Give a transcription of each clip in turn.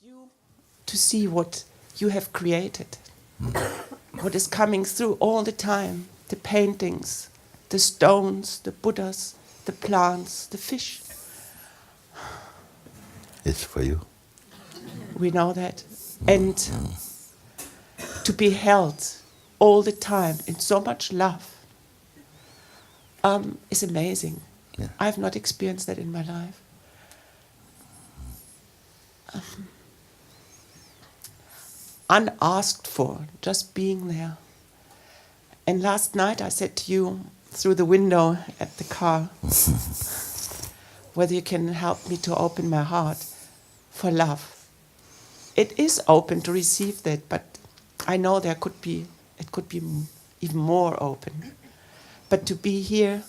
you to see what you have created, what is coming through all the time, the paintings, the stones, the Buddhas, the plants, the fish. It's for you. We know that. And to be held all the time in so much love is amazing. Yeah. I've not experienced that in my life. Unasked for, just being there. And last night I said to you through the window at the car, whether you can help me to open my heart for love. It is open to receive that, but I know it could be even more open. But to be here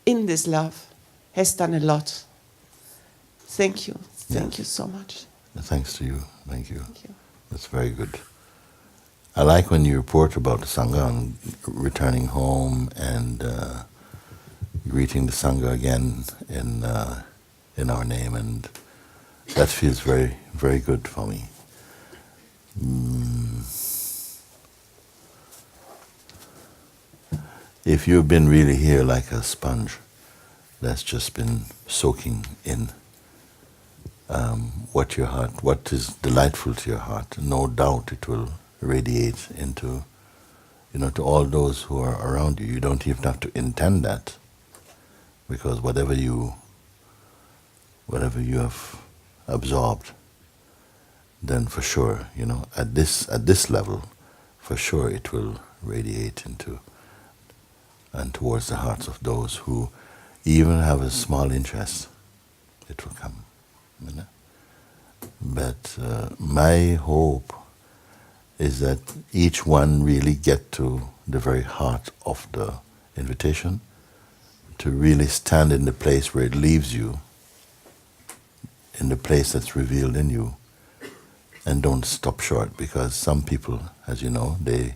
in this love has done a lot. Thank you. Thank you so much. Thanks to you. Thank you. Thank you. That's very good. I like when you report about the Sangha and returning home and greeting the Sangha again in our name, and that feels very, very good for me. If you've been really here like a sponge that's just been soaking in what is delightful to your heart, no doubt it will radiate into, to all those who are around you. You don't even have to intend that, because whatever you have absorbed, then for sure, at this level, for sure it will radiate into and towards the hearts of those who even have a small interest. It will come. But my hope is that each one really get to the very heart of the invitation, to really stand in the place where it leaves you, in the place that's revealed in you, and don't stop short, because some people, as you know, they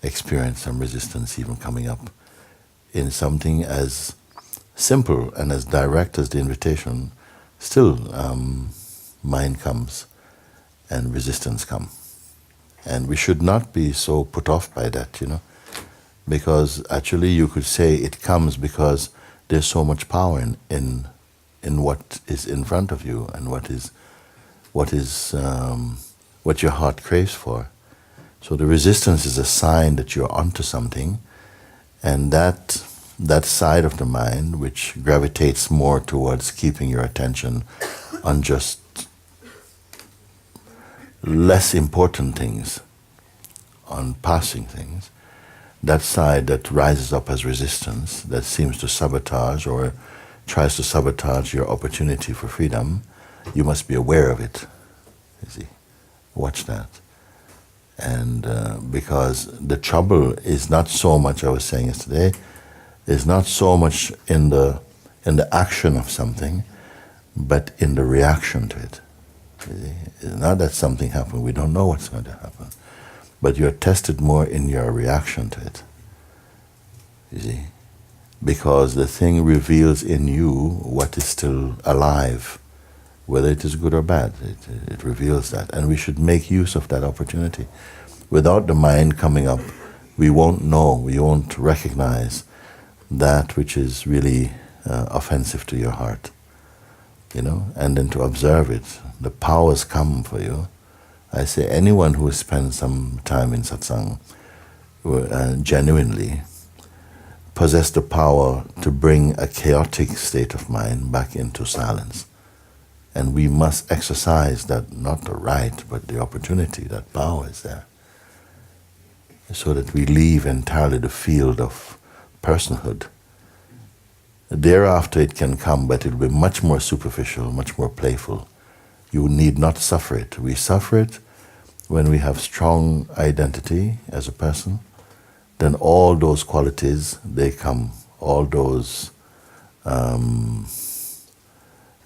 experience some resistance even coming up in something as simple and as direct as the invitation. Still, mind comes and resistance come. And we should not be so put off by that, because actually you could say it comes because there's so much power in what is in front of you and what your heart craves for. So the resistance is a sign that you're onto something, and that side of the mind which gravitates more towards keeping your attention on just less important things, on passing things, that side that rises up as resistance, that seems to sabotage or tries to sabotage your opportunity for freedom, you must be aware of it. You see, watch that. And because the trouble is not so much, I was saying yesterday, is not so much in the action of something, but in the reaction to it. It's not that something happened, we don't know what's going to happen, but you're tested more in your reaction to it. You see, because the thing reveals in you what is still alive, whether it is good or bad. It reveals that, and we should make use of that opportunity. Without the mind coming up, we won't know, we won't recognize that which is really offensive to your heart, and then to observe it. The powers come for you. I say anyone who spends some time in satsang genuinely possess the power to bring a chaotic state of mind back into silence. And we must exercise that, not the right, but the opportunity, that power is there, so that we leave entirely the field of personhood. Thereafter it can come, but it will be much more superficial, much more playful. You need not suffer it. We suffer it when we have strong identity as a person. Then all those qualities, they come. All those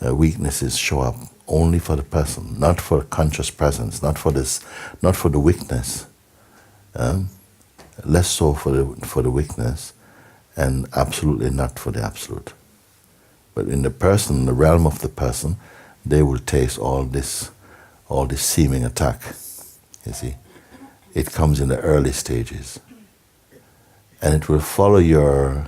weaknesses show up only for the person, not for conscious presence, not for the weakness. Less so for the weakness, and absolutely not for the absolute. But in the person, the realm of the person, they will taste all this seeming attack. You see, it comes in the early stages, and it will follow your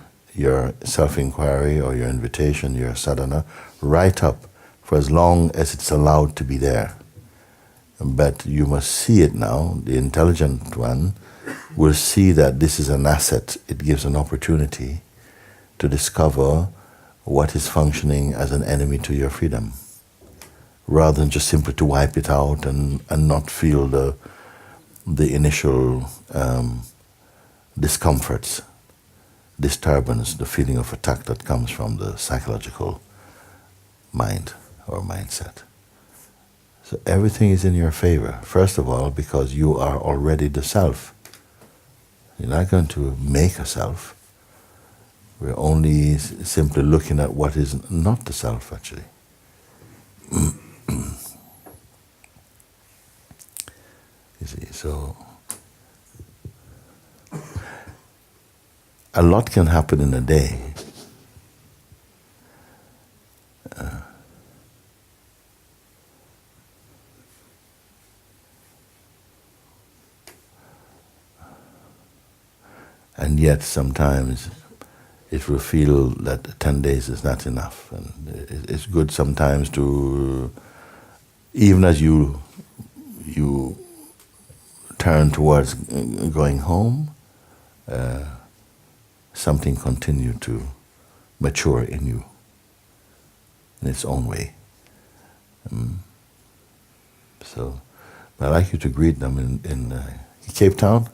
self-inquiry or your invitation, your sadhana, right up for as long as it's allowed to be there. But you must see it now. The intelligent one will see that this is an asset. It gives an opportunity to discover what is functioning as an enemy to your freedom, rather than just simply to wipe it out and not feel the initial discomforts, disturbance, the feeling of attack that comes from the psychological mind or mindset. So everything is in your favor. First of all, because you are already the self. You're not going to make a self. We're only simply looking at what is not the self, actually. You see, so a lot can happen in a day. And yet sometimes it will feel that 10 days is not enough. And it's good sometimes to, even as you turn towards going home, something continue to mature in you in its own way. So I'd like you to greet them in Cape Town.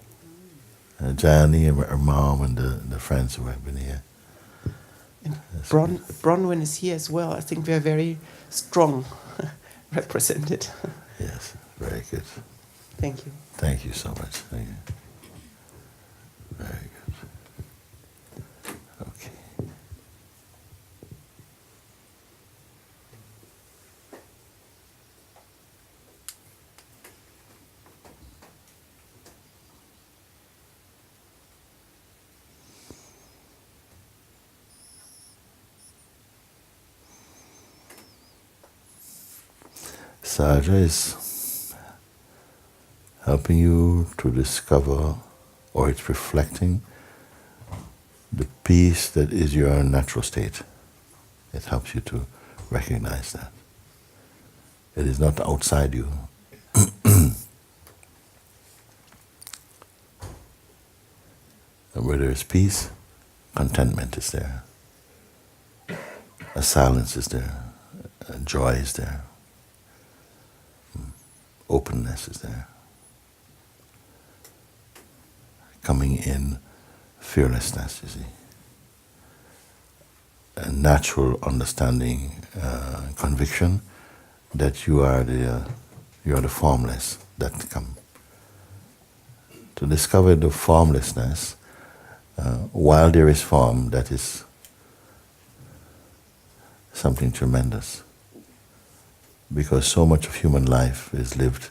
Jani and her mom and the friends who have been here. And Bronwyn is here as well. I think we are very strong represented. Yes, very good. Thank you. Thank you so much. Thank you. Very good. Okay. Sahaja is helping you to discover, or it's reflecting, the peace that is your natural state. It helps you to recognize that. It is not outside you. And where there is peace, contentment is there. A silence is there. A joy is there. Openness is there. Coming in fearlessness, you see. A natural understanding, conviction that you are the formless that come. To discover the formlessness, while there is form, that is something tremendous. Because so much of human life is lived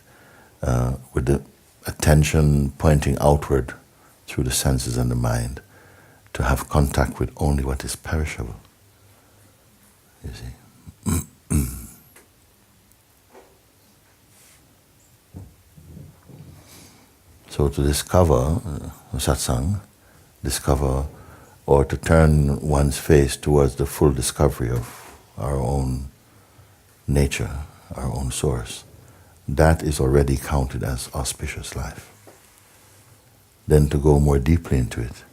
with the attention pointing outward through the senses and the mind to have contact with only what is perishable. You see. So to discover satsang, discover, or to turn one's face towards the full discovery of our own nature, our own source, that is already counted as auspicious life. Then to go more deeply into it,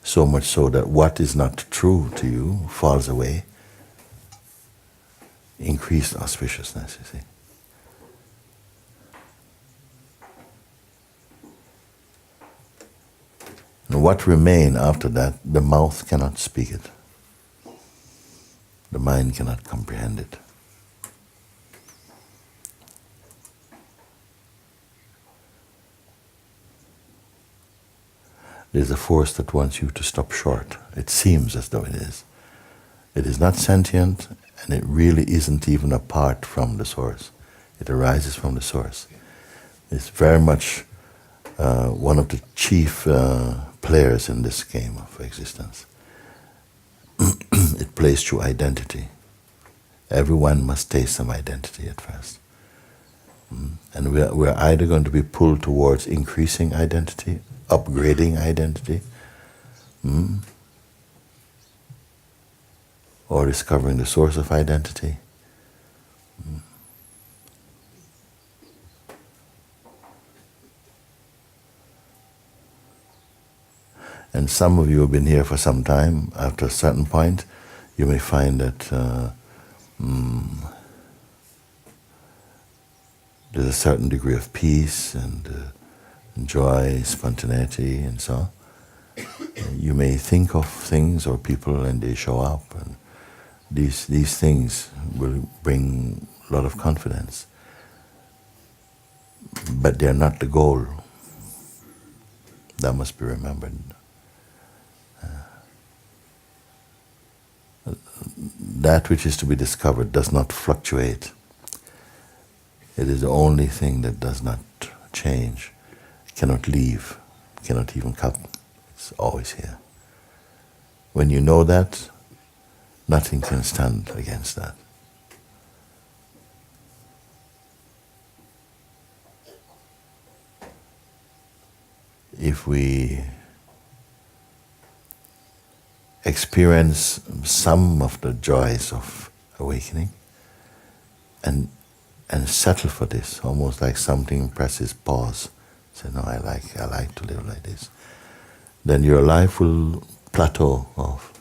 so much so that what is not true to you falls away, increased auspiciousness, you see. And what remains after that, the mouth cannot speak it. The mind cannot comprehend it. There's a force that wants you to stop short. It seems as though it is. It is not sentient, and it really isn't even apart from the source. It arises from the source. It's very much one of the chief players in this game of existence. It plays through identity. Everyone must taste some identity at first. And we're either going to be pulled towards increasing identity, upgrading identity, or discovering the source of identity. And some of you have been here for some time. After a certain point, you may find that there's a certain degree of peace and joy, spontaneity, and so on. You may think of things or people and they show up, and these things will bring a lot of confidence. But they're not the goal. That must be remembered. That which is to be discovered does not fluctuate. It is the only thing that does not change, cannot leave, cannot even come. It's always here. When you know that, nothing can stand against that. If we experience some of the joys of awakening and settle for this, almost like something presses pause. Say, no, I like to live like this. Then your life will plateau off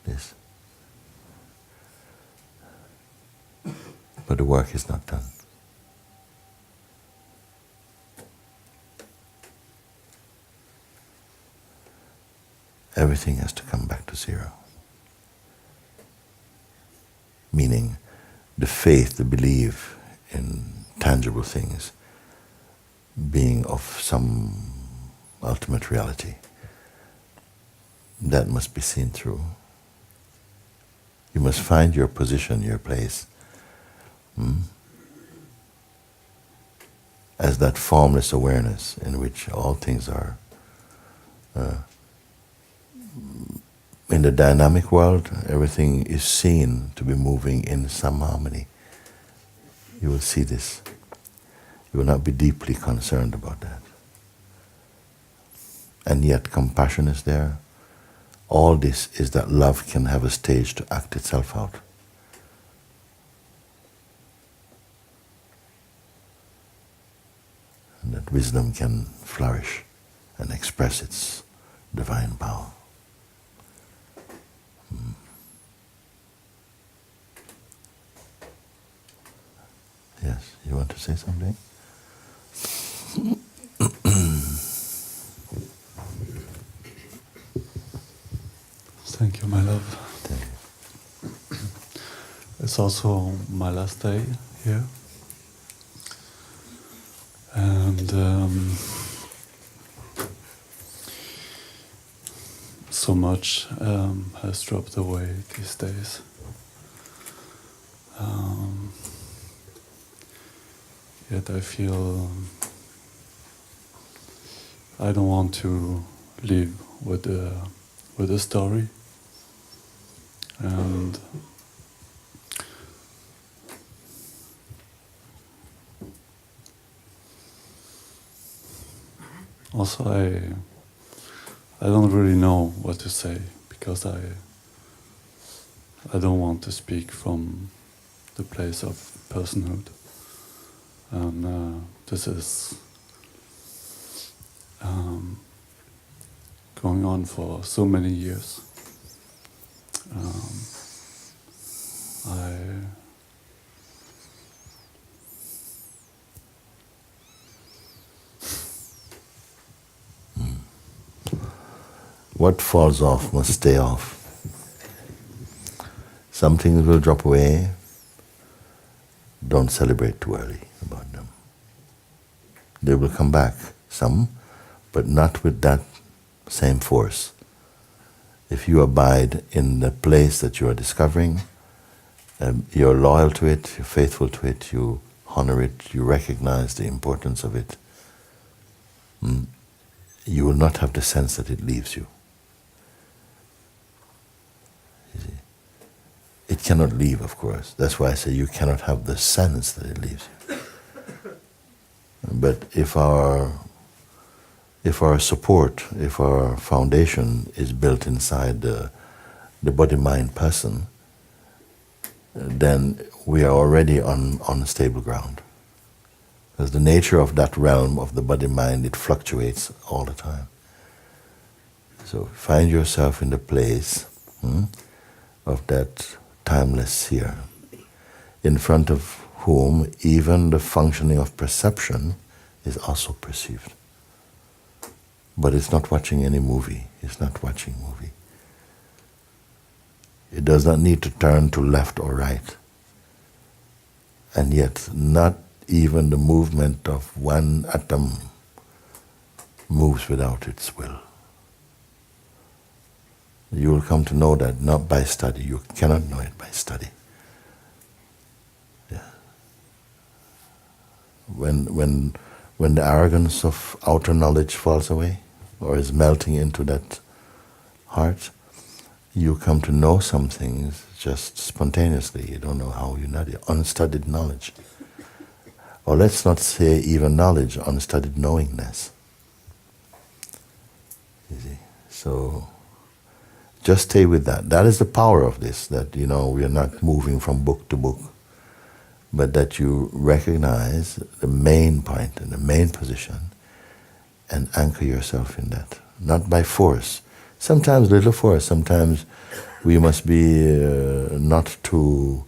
this. But the work is not done. Everything has to come back to zero. Meaning the faith, the belief in tangible things being of some ultimate reality. That must be seen through. You must find your position, your place, as that formless awareness in which all things are. In the dynamic world, everything is seen to be moving in some harmony. You will see this. You will not be deeply concerned about that. And yet compassion is there. All this is that love can have a stage to act itself out. And that wisdom can flourish and express its divine power. Yes, you want to say something? Thank you, my love. Thank you. It's also my last day here. And so much has dropped away these days. Yet I feel I don't want to live with the story, and also I don't really know what to say, because I don't want to speak from the place of personhood. And this is going on for so many years. What falls off must stay off. Some things will drop away. Don't celebrate too early about them. They will come back, some, but not with that same force. If you abide in the place that you are discovering, you're loyal to it, you're faithful to it, you honor it, you recognize the importance of it, you will not have the sense that it leaves you. You see? It cannot leave, of course. That's why I say you cannot have the sense that it leaves you. But if our support, if our foundation is built inside the body-mind person, then we are already on stable ground. Because the nature of that realm of the body-mind, it fluctuates all the time. So find yourself in the place of that timeless sphere, in front of whom even the functioning of perception is also perceived. But it's not watching any movie. It's not watching movie. It does not need to turn to left or right. And yet, not even the movement of one atom moves without its will. You will come to know that not by study. You cannot know it by study. Yeah. When the arrogance of outer knowledge falls away, or is melting into that heart, you come to know some things just spontaneously. You don't know how you know it. Unstudied knowledge. Or let's not say even knowledge, unstudied knowingness. You see? So just stay with that. That is the power of this, that we are not moving from book to book, but that you recognize the main point and the main position and anchor yourself in that. Not by force. Sometimes little force. Sometimes we must be not too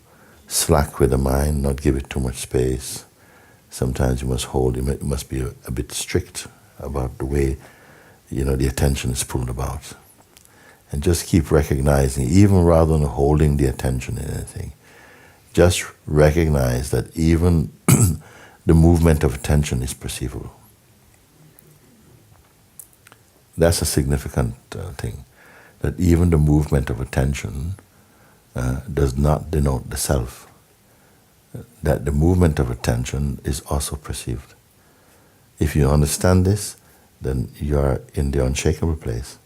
slack with the mind, not give it too much space. Sometimes you must hold, you must be a bit strict about the way the attention is pulled about. And just keep recognizing, even rather than holding the attention in anything, just recognize that even the movement of attention is perceivable. That's a significant thing, that even the movement of attention does not denote the self. That the movement of attention is also perceived. If you understand this, then you are in the unshakable place.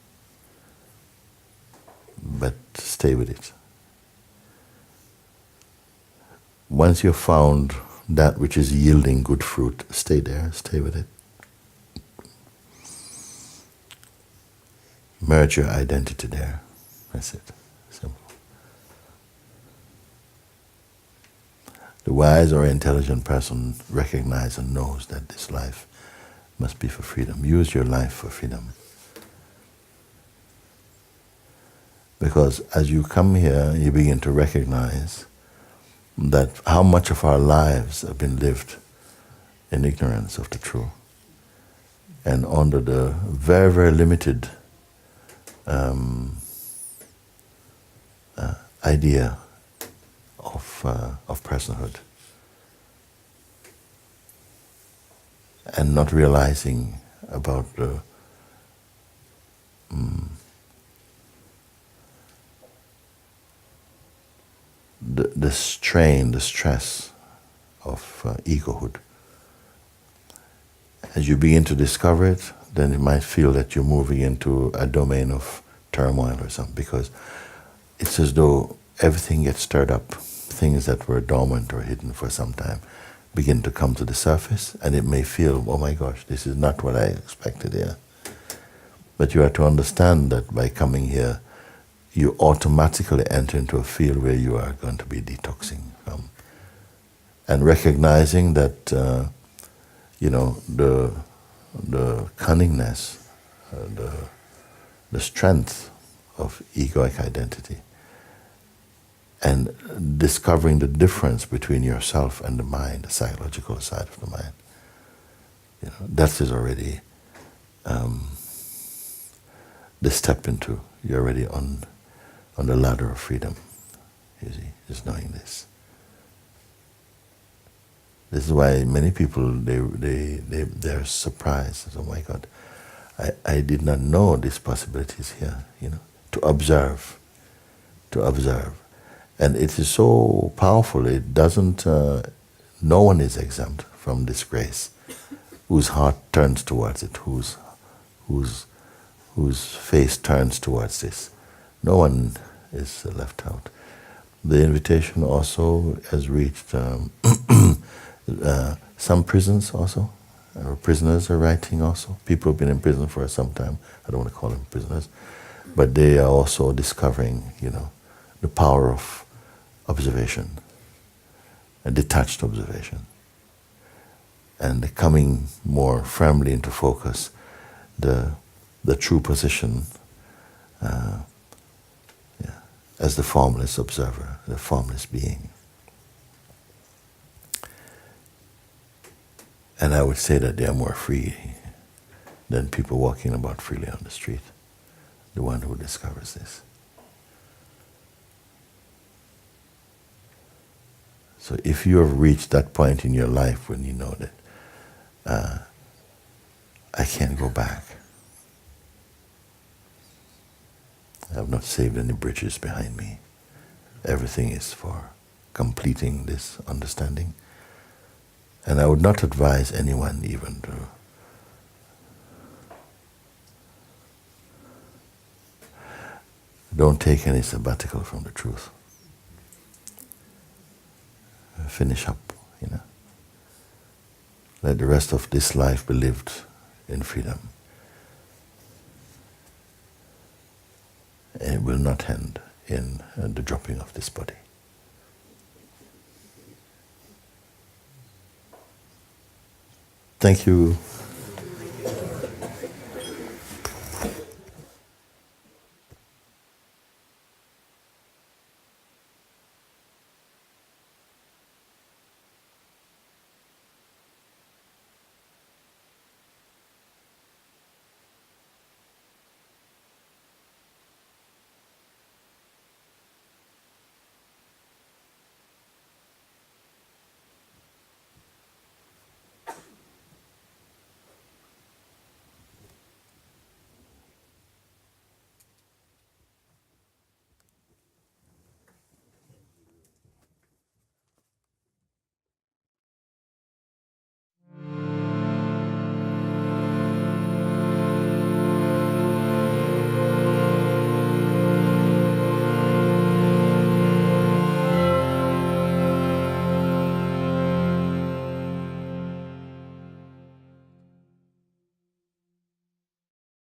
But stay with it. Once you've found that which is yielding good fruit, stay there, stay with it. Merge your identity there. That's it. Simple. The wise or intelligent person recognizes and knows that this life must be for freedom. Use your life for freedom. Because as you come here, you begin to recognize that how much of our lives have been lived in ignorance of the truth and under the very, very limited idea of personhood, and not realizing about the strain, the stress of egohood. As you begin to discover it, then you might feel that you're moving into a domain of turmoil or something, because it's as though everything gets stirred up. Things that were dormant or hidden for some time begin to come to the surface, and it may feel, oh my gosh, this is not what I expected here. But you have to understand that by coming here, you automatically enter into a field where you are going to be detoxing from. And recognizing that, the cunningness, the strength of egoic identity, and discovering the difference between yourself and the mind, the psychological side of the mind. That is already the step into, you're already on the ladder of freedom, you see, just knowing this. This is why many people, they're surprised. Oh my God, I did not know these possibilities here, to observe. And it is so powerful, it doesn't, no one is exempt from this grace, whose heart turns towards it, whose face turns towards this. No one is left out. the invitation also has reached some prisons also. Prisoners are writing also. People have been in prison for some time. I don't want to call them prisoners. But they are also discovering, the power of observation, a detached observation. And coming more firmly into focus, the true position as the formless observer, the formless being. And I would say that they are more free than people walking about freely on the street, the one who discovers this. So if you have reached that point in your life when you know that I can't go back, I have not saved any bridges behind me. Everything is for completing this understanding. And I would not advise anyone even to don't take any sabbatical from the truth. Finish up, Let the rest of this life be lived in freedom. And it will not end in the dropping of this body. Thank you